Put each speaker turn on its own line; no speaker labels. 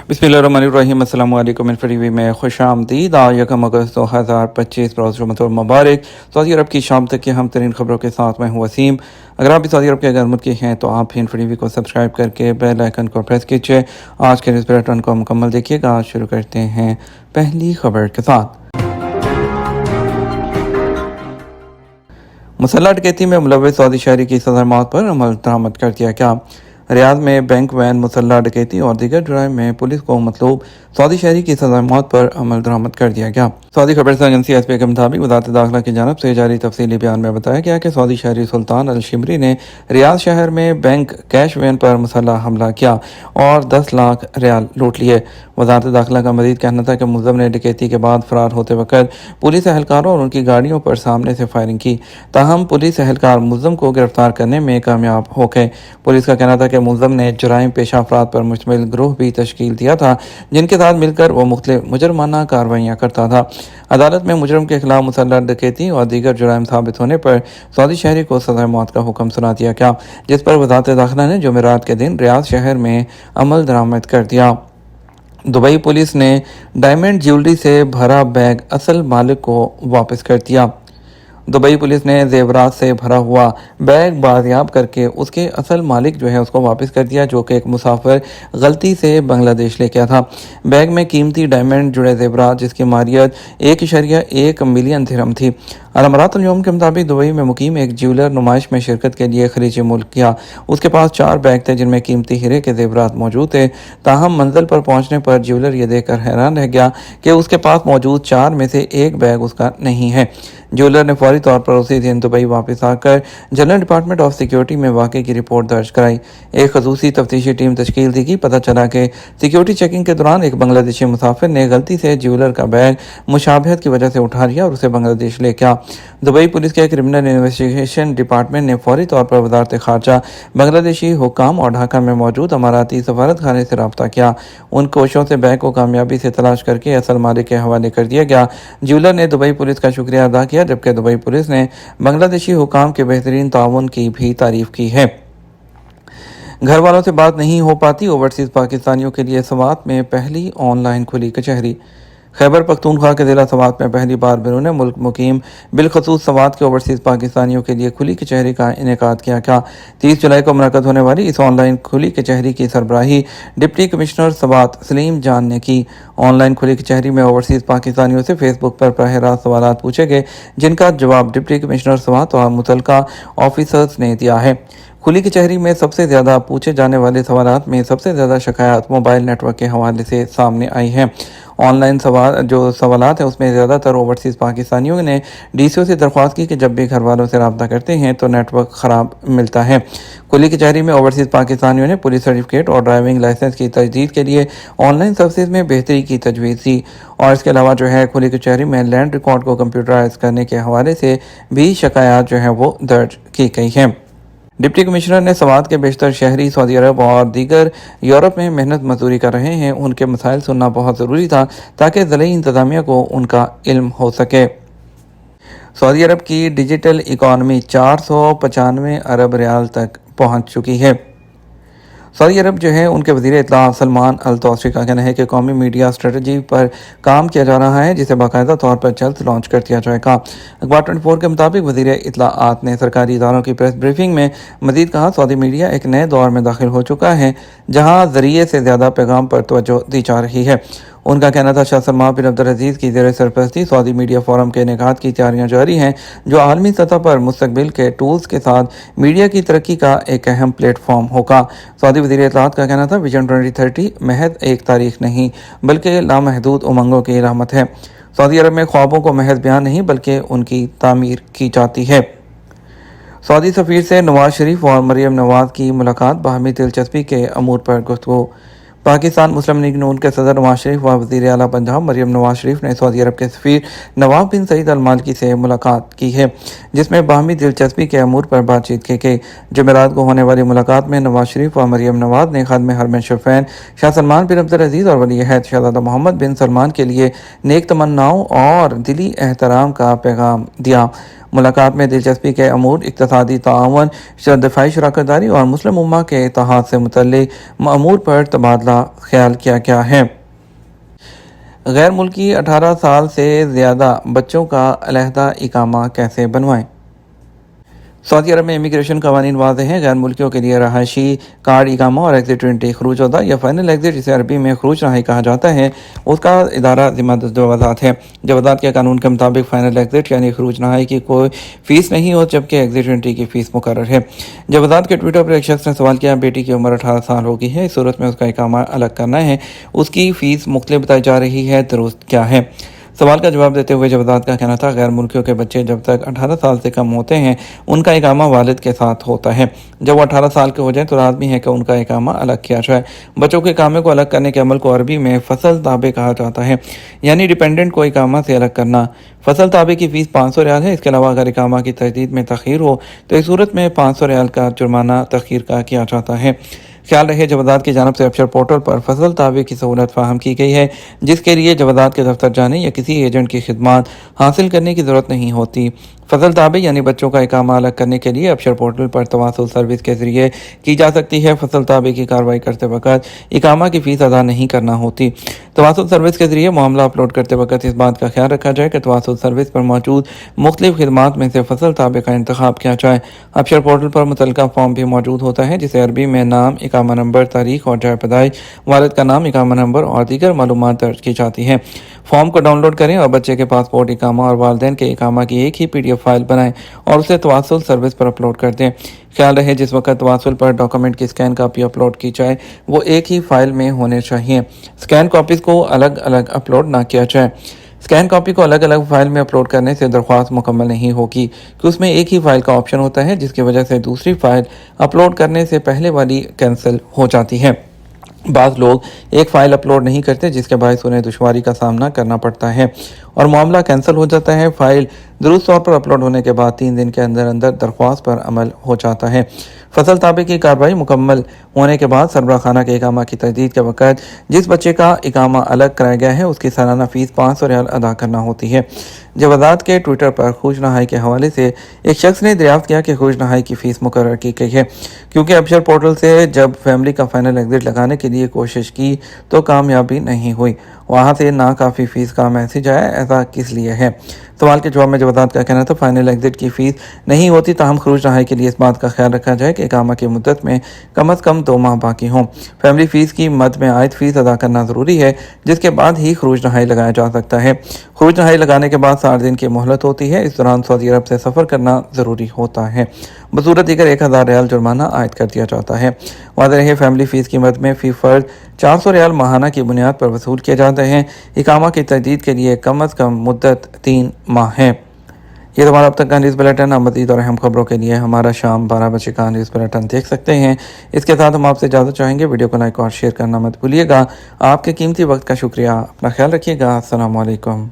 बिस्मिल्लाहिर्रहमानिर्रहीम। अस्सलाम वालेकुम। टीवी में खुश आमदीद। आज 1 अगस्त 2025 रोज़ जुम्मतुल मुबारक। सऊदी अरब की शाम तक की अहम तरीन खबरों के साथ मैं हूँ वसीम। अगर आप भी सऊदी अरब के अगर मुल्की हैं तो आप टीवी को सब्सक्राइब करके बेल आइकन को प्रेस कीजिए। आज के न्यूज़ बुलेटिन को मुकम्मल देखिएगा। आज शुरू करते हैं पहली खबर के साथ। मुसल्लह डकैती में मुलव्वस सऊदी शहरी की सज़ा मौत पर अमल दरामद कर दिया गया। रियाद में बैंक वैन, मुसल्लह डकैती और दीगर जुर्म में पुलिस को मतलूब सऊदी शहरी की सज़ा मौत पर अमल दरामद कर दिया गया। सऊदी खबर एजेंसी एसपी के मुताबिक वज़ारत दाखिला की जानिब से जारी तफसीली बयान में बताया गया कि सऊदी शहरी सुल्तान अल शिमरी ने रियाद शहर में बैंक कैश वैन पर मुसल्लह हमला किया और 10 लाख रियाल लूट लिए। वज़ारत दाखिला का मज़ीद कहना था कि मुल्ज़िम ने डकैती के बाद फरार होते वक्त पुलिस एहलकारों और उनकी गाड़ियों पर सामने से फायरिंग की, ताहम पुलिस एहलकार मुल्ज़िम को गिरफ्तार करने में कामयाब हो गए। पुलिस का कहना था कि मुल्ज़िम ने जराइम पेशा अफराद पर मुश्तमिल ग्रोह भी तश्कील दिया था, जिनके साथ मिलकर वो मुख्तलिफ मुजरमाना कार्रवाइयाँ करता था। अदालत में मुजरम के खिलाफ मुसल्लह डकैती और दीगर जुराइम साबित होने पर सऊदी शहरी को सज़ा मौत का हुक्म सुना दिया गया, जिस पर वज़ारत दाखिला ने जुमेरात के दिन रियाद शहर में अमल दरामद कर दिया। दुबई पुलिस ने डायमंड ज्वेलरी से भरा बैग असल मालिक को वापस कर दिया। दुबई पुलिस ने जेवरात से भरा हुआ बैग बाजियाब करके उसके असल मालिक उसको वापस कर दिया, जो कि एक मुसाफिर गलती से बांग्लादेश ले गया था। बैग में कीमती डायमंड जुड़े जेवरात जिसकी मारियत 1.1 मिलियन दिरहम थी। अलमरात अल-यौम के मुताबिक दुबई में मुकीम एक ज्वेलर नुमाइश में शिरकत के लिए खरीज मुल्क गया। उसके पास 4 बैग थे जिनमें कीमती हीरे के जेवरात मौजूद थे। ताहम मंजिल पर पहुंचने पर ज्वेलर ये देखकर हैरान रह गया कि उसके पास मौजूद 4 में से एक बैग उसका नहीं है। ज्वेलर ने फौरी तौर पर उसी दिन दुबई वापस आकर जनरल डिपार्टमेंट ऑफ सिक्योरिटी में वाक़े की रिपोर्ट दर्ज कराई। एक खसूसी तफ्तीशी टीम तश्कील दी गई। पता चला कि सिक्योरिटी चेकिंग के दौरान एक बांग्लादेशी मुसाफिर ने गलती से ज्वेलर का बैग मुशाबहत की वजह से उठा लिया और उसे बांग्लादेश ले गया। दुबई पुलिस के क्रिमिनल इन्वेस्टिगेशन डिपार्टमेंट ने फौरी तौर पर वज़ारत ख़ारजा, बांग्लादेशी हुक्काम और ढाका में मौजूद अमाराती सफारत खाने से रब्ता किया। उन कोशिशों से बैग को कामयाबी से तलाश करके असल मालिक के हवाले कर दिया गया। ज्वेलर ने दुबई पुलिस का शुक्रिया अदा किया, जबकि दुबई पुलिस ने बांग्लादेशी हुकाम के बेहतरीन ताउन की भी तारीफ की है। घर वालों से बात नहीं हो पाती, ओवरसीज़ पाकिस्तानियों के लिए सवात में पहली ऑनलाइन खुली कचहरी। खैबर पख्तूनख्वा के ज़िला सवात में पहली बार बैरून मुल्क मुकीम बिलखसूस सवात के ओवरसीज़ पाकिस्तानियों के लिए खुली कचहरी का इनेकाद किया गया। 30 जुलाई को मुनक़्क़द होने वाली इस ऑनलाइन खुली कचहरी की सरबराही डिप्टी कमिश्नर सवात सलीम जान ने की। ऑनलाइन खुली कचहरी में ओवरसीज़ पाकिस्तानियों से फेसबुक पर बराह रास्त सवालात पूछे गए, जिनका जवाब डिप्टी कमिश्नर सवात और मुतल्लिका ऑफिसर्स ने दिया है। खुली कचहरी में सबसे ज़्यादा पूछे जाने वाले सवालात में सबसे ज़्यादा शिकायत मोबाइल नेटवर्क के हवाले से सामने आई हैं। ऑनलाइन सवालात है उसमें ज़्यादातर ओवरसीज़ पाकिस्तानियों ने डीसीओ से दरख्वास्त की कि जब भी घर वालों से रब्ता करते हैं तो नेटवर्क ख़राब मिलता है। खुली कचहरी में ओवरसीज़ पाकिस्तानियों ने पुलिस सर्टिफिकेट और ड्राइविंग लाइसेंस की तजदीद के लिए ऑनलाइन सर्विसेज में बेहतरी की तजवीज़ दी। और इसके अलावा खुली कचहरी में लैंड रिकॉर्ड को कंप्यूटराइज करने के हवाले से भी शिकायत वो दर्ज की गई हैं। डिप्टी कमिश्नर ने सवात के बेशतर शहरी सऊदी अरब और दीगर यूरोप में मेहनत मजदूरी कर रहे हैं, उनके मसाइल सुनना बहुत ज़रूरी था ताकि ज़िले इंतज़ामिया को उनका इल्म हो सके। सऊदी अरब की डिजिटल इकॉनमी 495 अरब रियाल तक पहुँच चुकी है। सऊदी अरब उनके वज़ीर इत्तला सलमान अल तौसी का कहना है कि कौमी मीडिया स्ट्रेटजी पर काम किया जा रहा है, जिसे बाकायदा तौर पर जल्द लॉन्च कर दिया जाएगा। अखबार 24 के मुताबिक वज़ीर इत्तलाआत ने सरकारी इदारों की प्रेस ब्रीफिंग में मज़ीद कहा, सऊदी मीडिया एक नए दौर में दाखिल हो चुका है जहाँ ज़रिए से ज़्यादा पैगाम पर तवज्जो दी जा रही है। उनका कहना था शाह सलमान बिन अब्दुल अजीज़ की ज़ेर सरपरस्ती सऊदी मीडिया फोरम के इनेकाद की तैयारियां जारी हैं, जो आलमी सतह पर मुस्तकबिल के टूल्स के साथ मीडिया की तरक्की का एक अहम प्लेटफॉर्म होगा। सऊदी वज़ीर इत्तलाआत का कहना था, विजन 2030 महज एक तारीख नहीं बल्कि लामहदूद उमंगों की अलामत है। सऊदी अरब में ख्वाबों को महज बयान नहीं बल्कि उनकी तामीर की जाती है। सऊदी सफ़ीर से नवाज शरीफ और मरियम नवाज की मुलाकात, बाहमी दिलचस्पी के अमूर पर गुफ्तगू। पाकिस्तान मुस्लिम लीग नून के सदर नवाज शरीफ व वज़ीर आला पंजाब मरियम नवाज शरीफ ने सऊदी अरब के सफ़ीर नवाब बिन सईद अल मालिकी से मुलाकात की है, जिसमें बाहमी दिलचस्पी के अमूर पर बातचीत की गई। जुमेरात को होने वाली मुलाकात में नवाज शरीफ व मरियम नवाज ने खादिम हरमैन शरीफैन शाह सलमान बिन अब्दुल अजीज़ और वली अहद शहज़ादा मोहम्मद बिन सलमान के लिए नेक तमन्नाओं और दिली एहतराम का पैगाम दिया। मुलाकात में दिलचस्पी के अमूर, इक़्तिसादी ताआवुन, दफ़ाई शराकत दारी और मुस्लिम उम्मा के इत्तेहाद से मुतल्लिक़ अमूर पर तबादला ख्याल किया गया है। गैर मुल्की 18 साल से ज़्यादा बच्चों का अलहदा इकामा कैसे बनवाएं? सऊदी अरब में इमिग्रेशन कवानीन वाज़ेह हैं। गैर मुल्कियों के लिए रहायशी कार्ड, इकामा और एग्जिट एंट्री खरूज होता या फाइनल एग्जिट, जिसे अरबी में खरूज रहाई कहा जाता है, उसका इदारा ज़िम्मेदार है। जवाज़ात के कानून के मुताबिक फ़ाइनल एग्जिट यानी खरूज रहाई की कोई फ़ीस नहीं हो, जबकि एग्जिट एंट्री की फ़ीस मुकर्रर है। जवाज़ात के ट्विटर पर एक शख्स ने सवाल किया, बेटी की उम्र 18 साल हो गई है, इस सूरत में उसका इकामा अलग करना है, उसकी फ़ीस मुख्तलिफ बताई जा रही है, दुरुस्त क्या है? सवाल का जवाब देते हुए जवाज़ात का कहना था, गैर मुल्कियों के बच्चे जब तक 18 साल से कम होते हैं उनका इकामा वालिद के साथ होता है। जब वो 18 साल के हो जाए तो लाज़मी है कि उनका इकामा अलग किया जाए। बच्चों के इकामे को अलग करने के अमल को अरबी में फसल ताबे कहा जाता है, यानी डिपेंडेंट को इकामा से अलग करना। फसल ताबे की फ़ीस 500 रियाल है। इसके अलावा अगर इकामा की तजदीद में तख़ीर हो तो इस सूरत में 500 रियाल का जुर्माना तख़ीर का किया जाता है। ख्याल रहे, जवाज़ात की जानिब से अबशर पोर्टल पर फसल ताबे की सहूलत फ़राहम की गई है, जिसके लिए जवाज़ात के दफ्तर जाने या किसी एजेंट की खिदमत हासिल करने की ज़रूरत नहीं होती। फसल ताबे यानी बच्चों का इकामा अलग करने के लिए अबशर पोर्टल पर तवासुल सर्विस के ज़रिए की जा सकती है। फसल ताबे की कार्रवाई करते वक्त इकामा की फ़ीस अदा नहीं करना होती। तवासुल सर्विस के ज़रिए मामला अपलोड करते वक्त इस बात का ख्याल रखा जाए कि तवासुल सर्विस पर मौजूद मुख्तलिफ खिदमात में से फसल ताबे का इंतखाब किया जाए। अबशर पोर्टल पर मुतल्लिका फॉर्म भी मौजूद होता है, जिसे अरबी में नाम, इकामा नंबर, तारीख और जगह पैदाइश, वालिद का नाम, इकामा नंबर और दीगर मालूमात दर्ज की जाती हैं। फॉर्म को डाउनलोड करें और बच्चे के पासपोर्ट, इकामा और वालिदैन के इकामा की एक ही PDF फाइल बनाएं और उसे तवासुल सर्विस पर अपलोड कर दें। ख्याल रहे, जिस वक्त तवासुल पर डॉक्यूमेंट की स्कैन कापी अपलोड की जाए वो एक ही फाइल में होने चाहिए। स्कैन कॉपीज़ को अलग अलग अपलोड ना किया जाए। स्कैन कॉपी को अलग अलग फाइल में अपलोड करने से दरख्वास्त मुकम्मल नहीं होगी, कि उसमें एक ही फाइल का ऑप्शन होता है, जिसकी वजह से दूसरी फाइल अपलोड करने से पहले वाली कैंसिल हो जाती है। बाज़ लोग एक फ़ाइल अपलोड नहीं करते, जिसके बायस उन्हें दुश्वारी का सामना करना पड़ता है और मामला कैंसिल हो जाता है। फ़ाइल दुरुस्त तौर पर अपलोड होने के बाद 3 दिन के अंदर अंदर दरख्वास्त पर अमल हो जाता है। फसल ताबे की कार्रवाई मुकम्मल होने के बाद सरबराह खाना के इकामा की तजदीद के वक़्त जिस बच्चे का इकामा अलग कराया गया है उसकी सालाना फ़ीस 500 रियाल अदा करना होती है। जवाज़ात के ट्विटर पर खुश नहाई के हवाले से एक शख्स ने दरियाफ्त किया कि खुश नहाई की फ़ीस मुकर्रर की गई है, क्योंकि अबशर पोर्टल से जब फैमिली का फाइनल एग्जिट लगाने के लिए कोशिश की तो कामयाबी नहीं हुई। वहाँ से ना काफ़ी फ़ीस का मैसेज आया, ऐसा किस लिए है? सवाल के जवाब में जवाज़ात का कहना था, फाइनल एग्जिट की फ़ीस नहीं होती, ताहम खरूज नहाई के लिए इस बात का ख्याल रखा जाए कि इकामा की मुद्दत में कम अज़ कम 2 माह बाकी हों। फैमिली फ़ीस की मद में आयद फ़ीस अदा करना ज़रूरी है, जिसके बाद ही खरूज नहाई लगाया जा सकता है। खरूज नहाई लगाने के बाद 60 दिन की मोहलत होती है। इस दौरान सऊदी अरब से सफ़र करना ज़रूरी होता है। बसूरत दीगर 1000 रियाल जुर्माना आयद कर दिया जाता है। वाज़ेह रहे, फैमिली फ़ीस की मद में फ़ी फ़र्द 400 रियाल माहाना की बुनियाद पर वसूल किए जाते हैं। इकामा की तजदीद के लिए कम अज़ कम मुद्दत 3 माह है। ये हमारा अब तक का न्यूज़ बुलेटिन। मज़ीद और अहम खबरों के लिए हमारा शाम 12 बजे का न्यूज़ बुलेटिन देख सकते हैं। इसके साथ हम आपसे इजाज़त चाहेंगे। वीडियो को लाइक और शेयर करना मत भूलिएगा। आपके कीमती वक्त का शुक्रिया। अपना ख्याल रखिएगा। अस्सलामु अलैकुम।